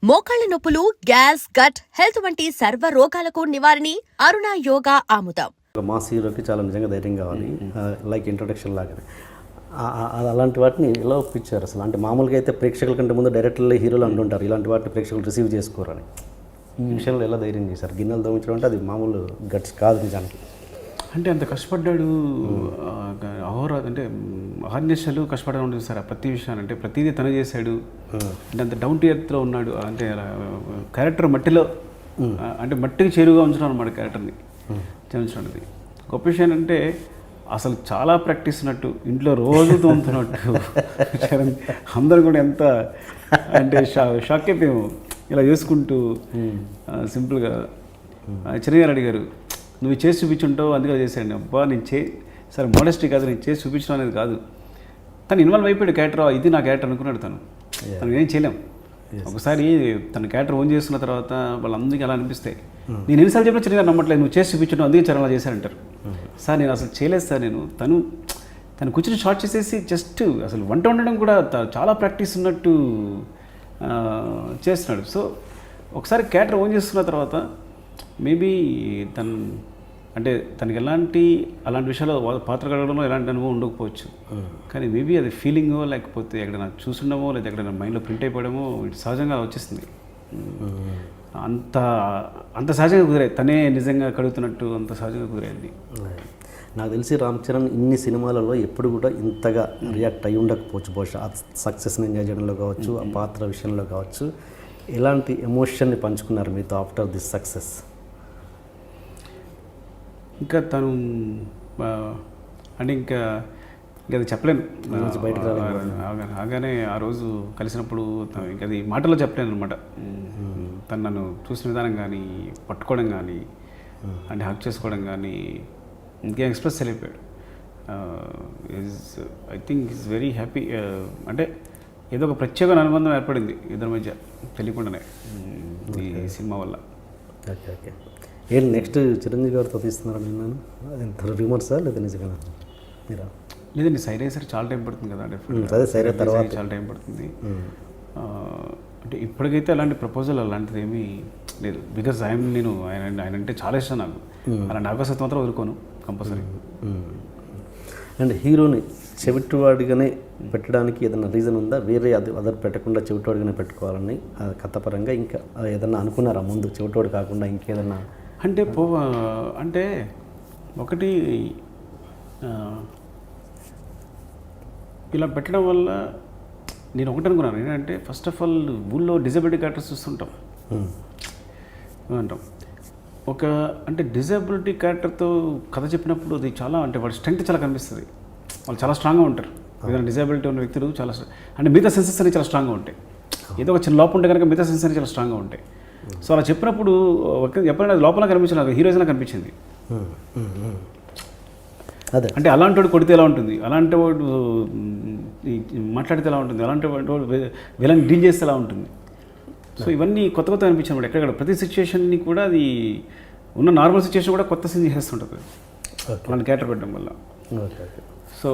మోకాళ్ల నొప్పులు, gas, gut health వంటి సర్వ రోగాలకు నివారణి అరుణ యోగా ఆముదం. మాస్ హీరోకి చాలా నిజంగా ధైర్యం కావాలి, లైక్ ఇంట్రొడక్షన్ లాగానే. అలాంటి వాటిని ఎలా ఒప్పించారు అసలు? అంటే మామూలుగా అయితే ప్రేక్షకుల కంటే ముందు డైరెక్టర్లు హీరోలు అంటుంటారు, ఇలాంటి వాటిని ప్రేక్షకులు రిసీవ్ చేసుకోరని. ఈ విషయంలో ఎలా ధైర్యం చేశారు? గిన్నెలు దోమించడం అంటే అది మామూలు గట్స్ కాదు నిజానికి. అంటే అంత కష్టపడ్డాడు, అంటే అహర్నిశలు కష్టపడడం ఉంటుంది సార్. ప్రతి విషయాన్ని అంటే ప్రతిదీ తను చేశాడు. అంటే అంత డౌన్ టు ఎర్త్లో ఉన్నాడు. అంటే క్యారెక్టర్ మట్టిలో అంటే మట్టికి చేరువుగా ఉంచడం అనమాట క్యారెక్టర్ని చేయించడం. గొప్ప విషయం అంటే అసలు చాలా ప్రాక్టీస్ ఉన్నట్టు, ఇంట్లో రోజు తోముతున్నట్టు అందరూ కూడా ఎంత అంటే షాక్ అయిపోయాము ఇలా చేసుకుంటూ. సింపుల్గా చిరంజీవి అడిగారు, నువ్వు చేసి చూపించుంటావు అందుకే చేశాడు. అబ్బా నేను సరే మోడెస్టీ కాదు, నేను చేసి చూపించడం అనేది కాదు. తను ఇన్వాల్వ్ అయిపోయాడు క్యారెక్టర్, ఇది నా క్యారెక్టర్ అనుకున్నాడు. తను ఏం చేయలేం. ఒకసారి తన క్యారెక్టర్ ఓన్ చేసుకున్న తర్వాత వాళ్ళందరికీ అలా అనిపిస్తాయి. నేను ఎన్నిసార్లు చెప్పినా చిరంజీవి నమ్మట్లేదు, నువ్వు చేసి చూపించడం అందుకే చరణ్ అలా చేశారంటారు. సార్ నేను అసలు చేయలేదు సార్, నేను తను కూర్చొని షార్ట్ చేసేసి జస్ట్ అసలు వంట వండడం కూడా చాలా ప్రాక్టీస్ ఉన్నట్టు చేస్తున్నాడు. సో ఒకసారి క్యారెక్టర్ ఓన్ చేసుకున్న తర్వాత మేబీ అంటే తనకి అలాంటి విషయాలు పాత్ర కడగడంలో ఎలాంటి అనుభవం ఉండకపోవచ్చు. కానీ మేబీ అది ఫీలింగో లేకపోతే ఎక్కడైనా చూసుండమో లేదా ఎక్కడైనా మైండ్లో ప్రింట్ అయిపోవడమో సహజంగా వచ్చేస్తుంది. అంత సహజంగా కుదిరాయి, తనే నిజంగా కడుగుతున్నట్టు అంత సహజంగా కుదిరాయింది. నాకు తెలిసి రామ్ చరణ్ ఇన్ని సినిమాలలో ఎప్పుడు కూడా ఇంతగా రియాక్ట్ అయ్యి ఉండకపోవచ్చు. బహుశా ఆ సక్సెస్ని ఎంజాయ్ చేయడంలో కావచ్చు, ఆ పాత్ర విషయంలో కావచ్చు. ఎలాంటి ఎమోషన్ని పంచుకున్నారు మీతో ఆఫ్టర్ దిస్ సక్సెస్? ఇంకా తను అంటే ఇంకా అది చెప్పలేను. బయటకు ఆగానే ఆ రోజు కలిసినప్పుడు ఇంకా అది మాటల్లో చెప్పలేను అనమాట. తను నన్ను చూసిన విధానం కానీ, పట్టుకోవడం కానీ, అంటే హక్ చేసుకోవడం కానీ ఇంకేం ఎక్స్ప్రెస్ అయిపోయాడు. I think is very happy. అంటే ఏదో ఒక ప్రత్యేకమైన అనుబంధం ఏర్పడింది ఇద్దరి మధ్య తెలియకుండానే ఈ సినిమా వల్ల. Okay okay. ఏంటి నెక్స్ట్ చిరంజీవి గారితో తీస్తున్నారా? నేను అది రిమోర్సా లేదా నిజంగా మీరా? లేదండి, సైడ్ అయ్యేసరికి చాలా టైం పడుతుంది కదా. అదే సైడ్ తర్వాత చాలా టైం పడుతుంది. అంటే ఇప్పటికైతే అలాంటి ప్రపోజల్ అలాంటిది ఏమీ లేదు. బికాజ్ నేను ఆయన అంటే చాలా ఇష్టం నాకు. అలాంటి అవకాశం మాత్రం వదులుకోను కంపల్సరీ. అండ్ హీరోని చెవిటివాడిగానే పెట్టడానికి ఏదైనా రీజన్ ఉందా? వేరే అదర్ పెట్టకుండా చెవిటివాడిగానే పెట్టుకోవాలని కథపరంగా ఇంకా ఏదన్నా అనుకున్నారా ముందు? చెవిటివాడు కాకుండా ఇంకేదన్నా అంటే ఒకటి ఇలా పెట్టడం వల్ల నేను ఒకటి అనుకున్నాను ఏంటంటే, ఫస్ట్ ఆఫ్ ఆల్ ఊళ్ళో డిజబిలిటీ క్యారెక్టర్స్ చూస్తుంటాం అంటాం. అంటే డిజబిలిటీ క్యారెక్టర్తో కథ చెప్పినప్పుడు అది చాలా అంటే వాడి స్ట్రెంగ్త్ చాలా కనిపిస్తుంది. వాళ్ళు చాలా స్ట్రాంగ్గా ఉంటారు. ఏదైనా డిజబిలిటీ ఉన్న వ్యక్తులు చాలా అంటే మిగతా సెన్సెస్ అనేవి చాలా స్ట్రాంగ్గా ఉంటాయి. ఏదో ఒక చిన్న లోపం ఉంటే కనుక మిగతా సెన్సెస్ అనేవి చాలా స్ట్రాంగ్గా ఉంటాయి. సో అలా చెప్పినప్పుడు ఎప్పుడైనా లోపల కనిపించిన హీరోయిజంగా కనిపించింది. అదే అంటే అలాంటి వాడు కొడితే ఎలా ఉంటుంది, అలాంటి వాడు మాట్లాడితే ఎలా ఉంటుంది, అలాంటి వాడు వీళ్ళని డీల్ చేస్తే ఎలా ఉంటుంది. సో ఇవన్నీ కొత్త అనిపించినప్పుడు ఎక్కడ ప్రతి సిచ్యువేషన్ని కూడా అది ఉన్న నార్మల్ సిచ్యువేషన్ కూడా కొత్త సీన్ చేస్తుంటుంది అలాంటి క్యారెక్టర్ పెట్టడం వల్ల. సో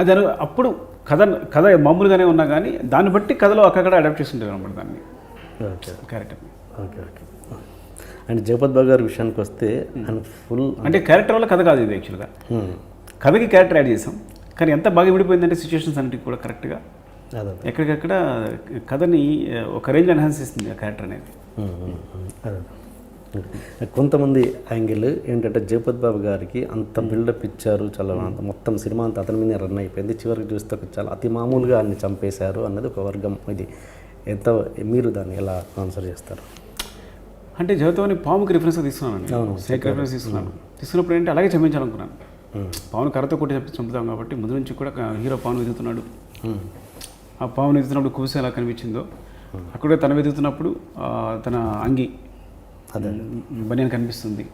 అది అప్పుడు కథ మామూలుగానే ఉన్నా కానీ దాన్ని బట్టి కథలో అక్కడ అడాప్ట్ చేస్తుంటారు అనమాట దాన్ని character. Okay okay. And Jagapathi Babu గారి విషయానికి వస్తే ఫుల్ అంటే క్యారెక్టర్ వల్ల కథ కాదు ఇది. యాక్చువల్గా కథకి క్యారెక్టర్ యాడ్ చేసాం, కానీ ఎంత బాగా విడిపోయిందంటే సిచ్యువేషన్స్ అన్నిటికీ కూడా కరెక్ట్గా ఎక్కడికక్కడ కథని ఒక రేంజ్ ఎన్హాన్స్ చేస్తుంది ఆ క్యారెక్టర్ అనేది. కొంతమంది యాంగిల్ ఏంటంటే జగపత్ బాబు గారికి అంత బిల్డప్ ఇచ్చారు, చాలా మొత్తం సినిమా అంతా అతని మీద రన్ అయిపోయింది. చివరికి చూస్తే చాలా అతి మామూలుగా అన్ని చంపేశారు అన్నది ఒక వర్గం. ఇది ఎంత మీరు దాన్ని ఎలా ఆన్సర్ చేస్తారు? అంటే జగత్తుని పాముకి రిఫరెన్స్గా తీసుకున్నాను, స్నేక్ రిఫరెన్స్ తీసుకున్నప్పుడు ఏంటంటే అలాగే చంపించాలనుకున్నాను. పావును కర్రతో కొట్టి చంపుతాం కాబట్టి ముందు నుంచి కూడా హీరో పావును వెతుకుతున్నాడు. ఆ పావును వెతుకుతున్నప్పుడు కూసి ఎలా కనిపించిందో అక్కడే తన వెతుకుతున్నప్పుడు తన అంగి బనియన్ కనిపిస్తుంది.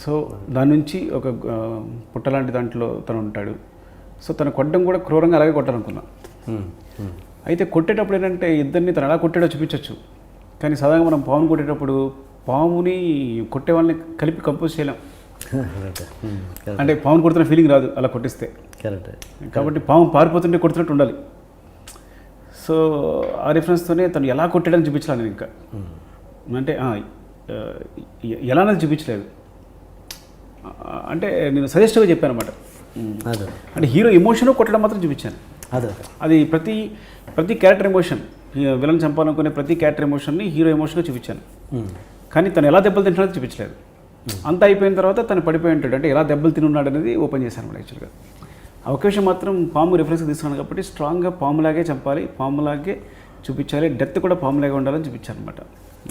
సో దాని నుంచి ఒక పుట్ట లాంటి దాంట్లో తను ఉంటాడు. సో తను కొట్టడం కూడా క్రూరంగా అలాగే కొట్టాలనుకున్నా. అయితే కొట్టేటప్పుడు ఏంటంటే ఇద్దరిని తను ఎలా కొట్టాడో చూపించవచ్చు, కానీ సాధారణంగా మనం పాముని కొట్టేటప్పుడు పాముని కొట్టే వాళ్ళని కలిపి కంపోజ్ చేయలేం. అంటే పాముని కొడుతున్న ఫీలింగ్ రాదు అలా కొట్టిస్తే. కాబట్టి పాము పారిపోతుంటే కొడుతున్నట్టు ఉండాలి. సో ఆ రిఫరెన్స్తోనే తను ఎలా కొట్టాడని చూపించాలి నేను ఇంకా అంటే ఎలా అనేది చూపించలేదు. అంటే నేను సజెస్టివ్గా చెప్పాను అనమాట. అదే అంటే హీరో ఎమోషన్ కొట్టడం మాత్రం చూపించాను. అదే అది ప్రతి క్యారెక్టర్ ఎమోషన్, విలన్ చంపాలనుకునే ప్రతి క్యారెక్టర్ ఎమోషన్ని హీరో ఎమోషన్గా చూపించాను. కానీ తను ఎలా దెబ్బలు తింటున్నాడో చూపించలేదు. అంతా అయిపోయిన తర్వాత తను పడిపోయి ఉంటాడు, అంటే ఎలా దెబ్బలు తినున్నాడు అనేది ఓపెన్ చేశాను అనమాట. యాక్చువల్గా అవకాశం మాత్రం పాము రిఫరెన్స్గా తీసుకున్నాను కాబట్టి స్ట్రాంగ్గా పాములాగే చంపాలి, పాములాగే చూపించాలి, డెత్ కూడా పాములాగే ఉండాలని చూపించాను అనమాట.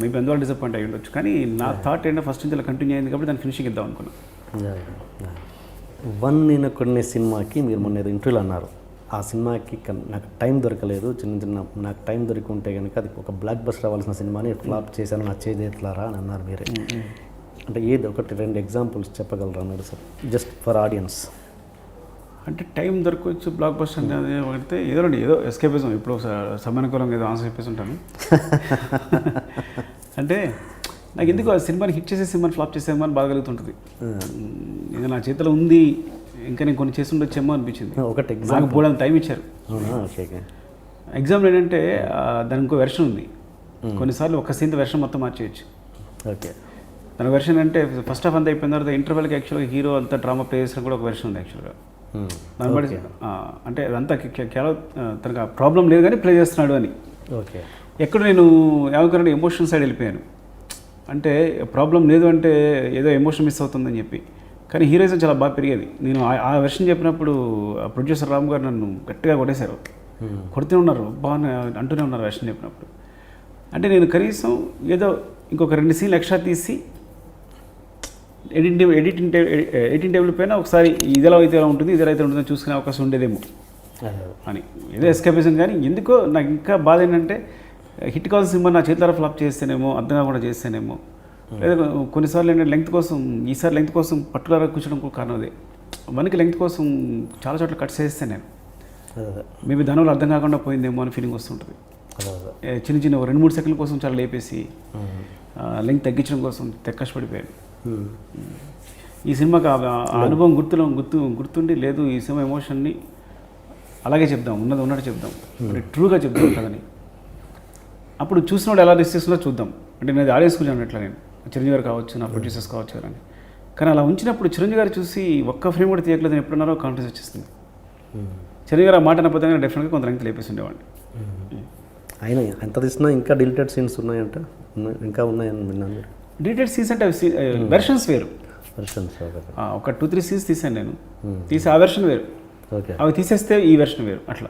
మేబీ అందువల్ల డిసప్పాయింట్ అయ్యి ఉండొచ్చు. కానీ నా థాట్ ఏంటో ఫస్ట్ నుంచి అలా కంటిన్యూ అయింది కాబట్టి దాన్ని ఫినిషింగ్ ఇద్దాం అనుకున్నాను. వన్ నేను కొన్ని సినిమాకి మీరు మొన్న ఏదో ఇంటర్వ్యూలో అన్నారు, ఆ సినిమాకి నాకు టైం దొరకలేదు, నాకు టైం దొరికి ఉంటే కనుక అది ఒక బ్లాక్ బస్టర్ అవ్వాల్సిన సినిమాని ఫ్లాప్ చేశాను, నా చేతి ఎట్లారా అని అన్నారు మీరే. అంటే ఏది ఒకటి 2 ఎగ్జాంపుల్స్ చెప్పగలరా అన్నారు సార్, జస్ట్ ఫర్ ఆడియన్స్. అంటే టైం దొరకవచ్చు బ్లాక్ బస్టర్ అనేది పడితే ఏదో ఎస్కేపిజం. ఇప్పుడు సమయానుకూలంగా ఏదో ఆన్సర్ చెప్పేసి ఉంటాను. అంటే నాకు ఎందుకు ఆ సినిమాని హిట్ చేసే సినిమాని ఫ్లాప్ చేసే సినిమాని బాగా కలుగుతుంటుంది. ఇది నా చేతిలో ఉంది, ఇంకా నేను కొన్ని చేసి ఉండొచ్చేమో అనిపించింది. ఒకటి నాకు ఎగ్జాంపుల్ బోర్డు టైం ఇచ్చారు. ఎగ్జాంపుల్ ఏంటంటే దానికి ఇంకో వెర్షన్ ఉంది. కొన్నిసార్లు ఒక సీన్ వెర్షన్ మొత్తం మార్చేయచ్చు. ఓకే, దాని వెర్షన్ అంటే ఫస్ట్ హాఫ్ అంతా అయిపోయిన తర్వాత ఇంటర్వెల్కి యాక్చువల్గా హీరో అంతా డ్రామా ప్లే చేసిన కూడా ఒక వెర్షన్ ఉంది యాక్చువల్గా. దాన్ని బట్టి అంటే అదంతా తనకు ప్రాబ్లం లేదు కానీ ప్లే చేస్తున్నాడు అని. ఓకే, ఎక్కడ నేను ఏమనుకున్నాను, ఎమోషన్ సైడ్ వెళ్ళిపోయాను. అంటే ప్రాబ్లం లేదు అంటే ఏదో ఎమోషన్ మిస్ అవుతుందని చెప్పి, కానీ హీరోయిజం చాలా బాగా పెరిగేది. నేను ఆ వెర్షన్ చెప్పినప్పుడు ప్రొడ్యూసర్ రామ్ గారు నన్ను గట్టిగా కొట్టేశారు, కొడుతూ ఉన్నారు, బాగా అంటూనే ఉన్నారు వెర్షన్ చెప్పినప్పుడు. అంటే నేను కనీసం ఏదో ఇంకొక 2 సీన్లు ఎక్స్ట్రా తీసి ఎడిటింగ్ టేబుల్ పైన ఒకసారి ఇదిలా అయితే ఎలా ఉంటుంది, ఇదిలా అయితే ఉంటుందని చూసుకునే అవకాశం ఉండేదేమో అని ఏదో ఎస్కేపిజం. కానీ ఎందుకో నాకు ఇంకా బాధ ఏంటంటే హిట్ కావాల్సిన సినిమా నా చేతుల ఫ్లాప్ చేస్తేనేమో, అర్థం కాకుండా చేస్తేనేమో, లేదా కొన్నిసార్లు ఏంటంటే లెంగ్త్ కోసం, ఈసారి లెంగ్త్ కోసం పర్టికులర్గా కూర్చోడం కూడా కారణం అదే. మనకి లెంగ్త్ కోసం చాలా చోట్ల కట్ చేస్తే నేను మేబీ దానివల్ల అర్థం కాకుండా పోయిందేమో అని ఫీలింగ్ వస్తుంటుంది. చిన్న 2-3 సెకండ్ల కోసం చాలా లేపేసి లెంగ్త్ తగ్గించడం కోసం కష్టపడిపోయాను. ఈ సినిమాకి ఆ అనుభవం గుర్తుండి లేదు, ఈ సినిమా ఎమోషన్ని అలాగే చెప్దాం, ఉన్నట్టు చెప్దాం, ట్రూగా చెప్దాం కదని. అప్పుడు చూసినోడు ఎలా రిసీవ్స్లో చూద్దాం. అంటే నేను ఆడియన్స్ గురించి అన్నట్లు, నేను చిరంజీవి గారు కావచ్చు, నా ప్రొడ్యూసర్స్ కావచ్చు అని. కానీ అలా ఉంచినప్పుడు చిరంజీవి గారు చూసి ఒక్క ఫ్రేమ్ కూడా తీయట్లేదని ఎప్పుడున్నారో కాన్ఫిడెన్స్ వచ్చేస్తుంది. చిరంజీవి గారు ఆ మాట అనకపోతే డెఫినెట్గా కొంత లెంగ్త్ లేపేసి ఉండేవాడిని. అయినా ఎంత తీసినా ఇంకా డిలీటెడ్ సీన్స్ ఉన్నాయంట, ఇంకా ఉన్నాయని విన్నాను. డిలీటెడ్ సీన్స్ అంటే వెర్షన్స్ వేరు. ఒక 2-3 సీన్స్ తీసాను నేను, తీసి ఆ వెర్షన్ వేరు, అవి తీసేస్తే ఈ వెర్షన్ వేరు. అట్లా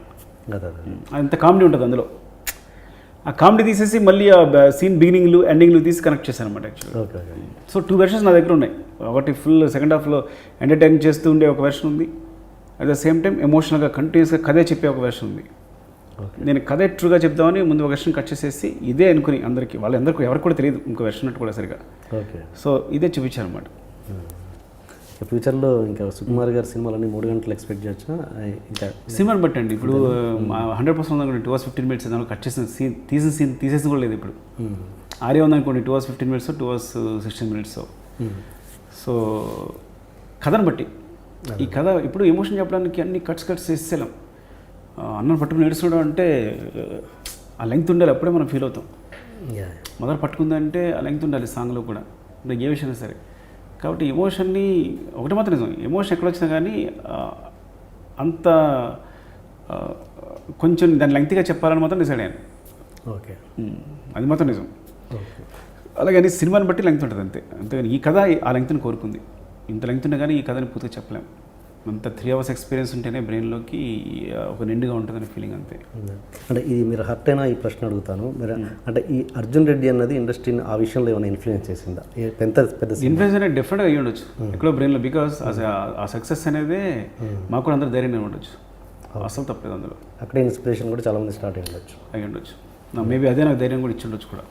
అంత కామెడీ ఉంటుంది అందులో. ఆ కామెడీ తీసేసి మళ్ళీ ఆ సీన్ బిగినింగ్లు ఎండింగ్లు తీసి కనెక్ట్ చేశాను అనమాట యాక్చువల్గా. సో 2 వెర్షన్స్ నా దగ్గర ఉన్నాయి. ఒకటి ఫుల్ సెకండ్ హాఫ్లో ఎంటర్టైన్ చేస్తూ ఉండే ఒక వెర్షన్ ఉంది, అట్ ద సేమ్ టైం ఎమోషనల్గా కంటిన్యూస్గా కథే చెప్పే ఒక వెర్షన్ ఉంది. నేను కథ ట్రూగా చెప్దామని ముందు ఒక వెర్షన్ కట్ చేసేసి ఇదే అనుకుని అందరికీ, వాళ్ళందరికీ ఎవరికి కూడా తెలియదు ఇంకో వెర్షన్ అట్టు కూడా సరిగా. సో ఇదే చూపించాను అనమాట. ఫ్యూచర్లో ఇంకా సుకుమార్ గారి సినిమాలన్నీ 3 గంటలు ఎక్స్పెక్ట్ చేయొచ్చా? ఇంకా సినిమాని బట్టండి. ఇప్పుడు 100% ఉందనుకోండి 2 hours 15 minutes దానిలో కట్ చేసిన సీన్ తీసేసి కూడా లేదు. ఇప్పుడు ఆర్య ఉందనుకోండి 2 hours 15 minutes, 2 hours 16 minutes. So కథను బట్టి ఈ కథ ఇప్పుడు ఎమోషన్ చెప్పడానికి అన్ని కట్స్ చేసేసాం. అన్నం పట్టుకుని ఏడుస్తున్నాడు అంటే ఆ లెంగ్త్ ఉండాలి, అప్పుడే మనం ఫీల్ అవుతాం. మదర్ పట్టుకుందంటే ఆ లెంగ్త్ ఉండాలి సాంగ్లో కూడా, అంటే ఏ విషయం సరే. కాబట్టి ఎమోషన్ని ఒకటి మాత్రం నిజం, ఎమోషన్ ఎక్కడొచ్చినా కానీ అంత కొంచెం దాన్ని లెంగ్త్గా చెప్పాలని మాత్రం డిసైడ్ అయ్యాను. ఓకే, అది మాత్రం నిజం. అలాగని సినిమాని బట్టి లెంగ్త్ ఉంటుంది అంతేగాని ఈ కథ ఆ లెంగ్త్ని కోరుకుంది. ఇంత లెంగ్త్ ఉన్నా కానీ ఈ కథని పూర్తిగా చెప్పలేము. అంత 3 hours ఎక్స్పీరియన్స్ ఉంటేనే బ్రెయిన్లోకి ఒక నిండుగా ఉంటుందని ఫీలింగ్ అంతే. అంటే ఇది మీరు హర్ట్ అయినా ఈ ప్రశ్న అడుగుతాను. మీరు అంటే ఈ అర్జున్ రెడ్డి అన్నది ఇండస్ట్రీని ఆ విషయంలో ఏమైనా ఇన్ఫ్లుయెన్స్ చేసిందా? పెద్ద ఇన్ఫ్లుయెన్స్ అనేది డెఫినెట్గా అయ్యి ఉండొచ్చు ఎక్కడో బ్రెయిన్లో. బికాస్ ఆ సక్సెస్ అనేది మాకు కూడా అందరూ ధైర్యంగా ఉండొచ్చు, అసలు తప్పలేదు అందులో. అక్కడే ఇన్స్పిరేషన్ కూడా చాలామంది స్టార్ట్ అయ్యి ఉండొచ్చు. మేబీ అదే నాకు ధైర్యం కూడా ఇచ్చి ఉండొచ్చు కూడా.